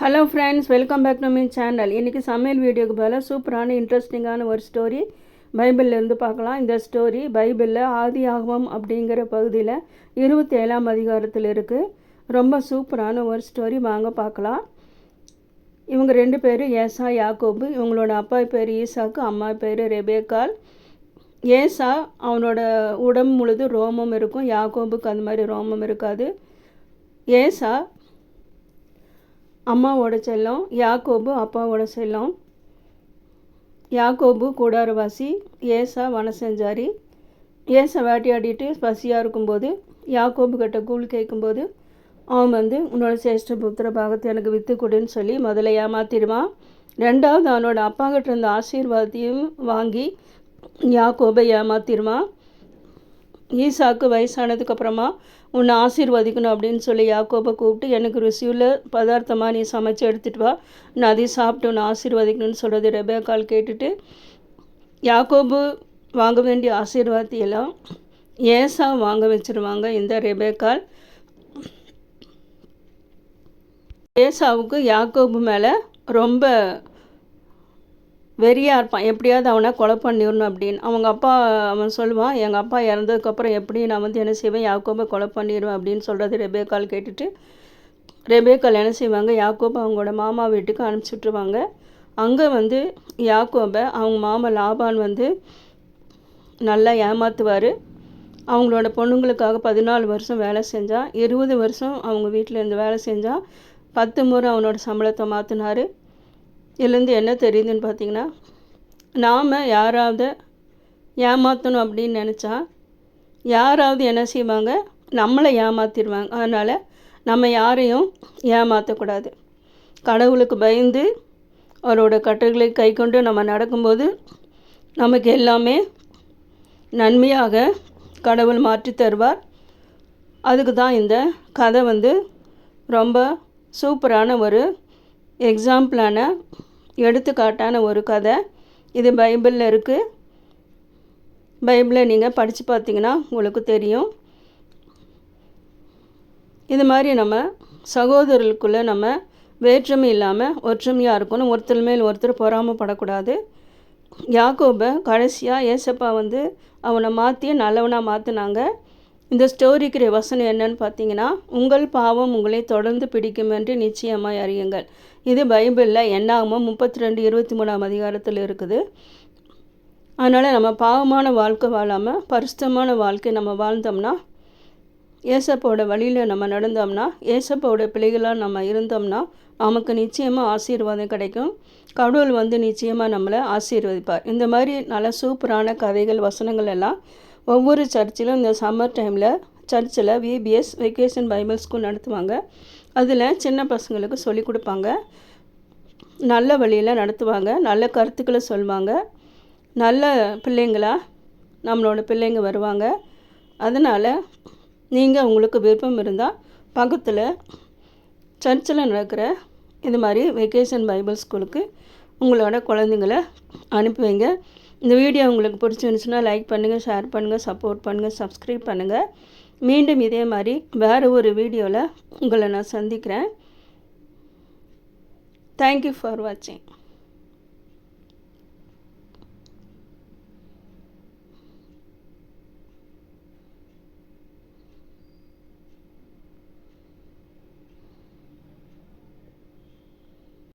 Hello friends, welcome back to my channel. இன்றைக்கி சமையல் வீடியோக்கு பதிலாக சூப்பரான இன்ட்ரெஸ்டிங்கான ஒரு ஸ்டோரி பைபிள்லேருந்து பார்க்கலாம். இந்த ஸ்டோரி பைபிளில் ஆதியாகமம் அப்படிங்கிற பகுதியில் 27ஆம் அதிகாரத்தில் இருக்குது. ரொம்ப சூப்பரான ஒரு ஸ்டோரி, வாங்க பார்க்கலாம். இவங்க 2 பேர் ஏசா யாக்கோபு. இவங்களோட அப்பா பேர் ஈசாக்கு, அம்மா பேர் ரெபேக்காள். ஏசா அவனோட உடம்பு முழுது ரோமம் இருக்கும், யாக்கோபுக்கு அந்த மாதிரி ரோமம் இருக்காது. ஏசா அம்மாவோட செல்லம், யாக்கோபு அப்பாவோட செல்லம். யாக்கோபு கூடாரவாசி, ஏசா வனசஞ்சாரி. ஏசா வேட்டையாடிட்டு பசியாக இருக்கும்போது யாக்கோபு கிட்ட கூழ் கேட்கும்போது அவன் உன்னோட சேஷ்ட புத்திர பாகத்தை எனக்கு விற்று கொடுன்னு சொல்லி முதல்ல ஏமாத்திடுவான். ரெண்டாவது அவனோட அப்பா கிட்ட இருந்த ஆசீர்வாதத்தையும் வாங்கி யாக்கோபை ஏமாத்திடுவான். ஈசாக்கு வயசானதுக்கப்புறமா உன்னை ஆசீர்வதிக்கணும் அப்படின்னு சொல்லி யாக்கோபை கூப்பிட்டு, எனக்கு ருசியுள்ள பதார்த்தமாக நீ சமைச்சு எடுத்துகிட்டு வா, நான் அதையும் சாப்பிட்டு உன்னை ஆசீர்வதிக்கணும்னு சொல்கிறது ரெபேக்காள் கேட்டுட்டு, யாக்கோபு வாங்க வேண்டிய ஆசீர்வாதத்தையெல்லாம் ஏசா வாங்க வச்சுருவாங்க. இந்த ரெபேக்காள் ஏசாவுக்கு யாக்கோபு மேலே ரொம்ப வெறியாக இருப்பான். எப்படியாவது அவனை கொலை பண்ணிடணும் அப்படின்னு. அவங்க அப்பா அவன் சொல்லுவான், எங்கள் அப்பா இறந்ததுக்கப்புறம் எப்படி நான் என்ன செய்வேன், யாக்கோபை கொலை பண்ணிடுவேன் அப்படின்னு சொல்கிறது ரெபேக்காள் கேட்டுட்டு, ரெபேக்காள் என்ன செய்வாங்க, யாக்கோபை அவங்களோட மாமா வீட்டுக்கு அனுப்பிச்சுட்ருவாங்க. அங்கே யாக்கோபை அவங்க மாமா லாபான் நல்லா ஏமாற்றுவார். அவங்களோட பொண்ணுங்களுக்காக 14 வருஷம் வேலை செஞ்சான். 20 வருஷம் அவங்க வீட்டில் இருந்து வேலை செஞ்சான். 10 முறை அவனோட சம்பளத்தை மாற்றினார். இதுலேருந்து என்ன தெரியுதுன்னு பார்த்தீங்கன்னா, நாம் யாராவது ஏமாற்றணும் அப்படின்னு நினச்சா யாராவது என்ன செய்வாங்க, நம்மளை ஏமாற்றிடுவாங்க. அதனால் நம்ம யாரையும் ஏமாற்றக்கூடாது. கடவுளுக்கு பயந்து அவரோட கட்டளைகளை கை கொண்டு நம்ம நடக்கும்போது நமக்கு எல்லாமே நன்மையாக கடவுள் மாற்றி தருவார். அதுக்கு தான் இந்த கதை ரொம்ப சூப்பரான ஒரு எக்ஸாம்பிளான எடுத்துக்காட்டான ஒரு கதை. இது பைபிளில் இருக்குது. பைபிளை நீங்கள் படித்து பார்த்தீங்கன்னா உங்களுக்கு தெரியும். இது மாதிரி நம்ம சகோதரர்களுக்குள்ளே நம்ம வேற்றுமை இல்லாமல் ஒற்றுமையாக இருக்கணும். ஒருத்தர் மேல் ஒருத்தர் பொறாமப்படக்கூடாது. யாக்கோபை கடைசியாக ஏசப்பா அவனை மாற்றி நல்லவனாக மாற்றினாங்க. இந்த ஸ்டோரிக்கு வசனம் என்னன்னு பார்த்தீங்கன்னா, உங்கள் பாவம் உங்களை தொடர்ந்து பிடிக்கும் என்று நிச்சயமாய் அறியுங்கள். இது பைபிளில் என்னாகமம் 32:23ஆம் அதிகாரத்தில் இருக்குது. அதனால் நம்ம பாவமான வாழ்க்கை வாழாமல் பரிசுத்தமான வாழ்க்கை நம்ம வாழ்ந்தோம்னா, ஏசப்பாவோட வழியில் நம்ம நடந்தோம்னா, ஏசப்பாவோட பிள்ளைகளாக நம்ம இருந்தோம்னா நமக்கு நிச்சயமாக ஆசீர்வாதம் கிடைக்கும். கடவுள் நிச்சயமாக நம்மளை ஆசீர்வதிப்பார். இந்த மாதிரி நல்ல சூப்பரான கதைகள் வசனங்கள் எல்லாம் ஒவ்வொரு சர்ச்சிலும் இந்த சம்மர் டைமில் சர்ச்சில் விபிஎஸ் வெக்கேஷன் பைபிள் ஸ்கூல் நடத்துவாங்க. அதில் சின்ன பசங்களுக்கு சொல்லிக் கொடுப்பாங்க. நல்ல வழியில் நடத்துவாங்க. நல்ல கருத்துக்களை சொல்லுவாங்க. நல்ல பிள்ளைங்களாக நம்மளோட பிள்ளைங்க வருவாங்க. அதனால் நீங்கள் உங்களுக்கு விருப்பம் இருந்தால் பக்கத்தில் சர்ச்சில் நடக்கிற இது மாதிரி வெக்கேஷன் பைபிள் ஸ்கூலுக்கு உங்களோட குழந்தைங்களை அனுப்பி வைங்க. இந்த வீடியோ உங்களுக்கு பிடிச்சிருந்துச்சுன்னா லைக் பண்ணுங்கள், ஷேர் பண்ணுங்கள், சப்போர்ட் பண்ணுங்கள், சப்ஸ்கிரைப் பண்ணுங்கள். மீண்டும் இதே மாதிரி வேறு ஒரு வீடியோவில் உங்களை நான் சந்திக்கிறேன். தேங்க்யூ ஃபார் வாட்சிங்.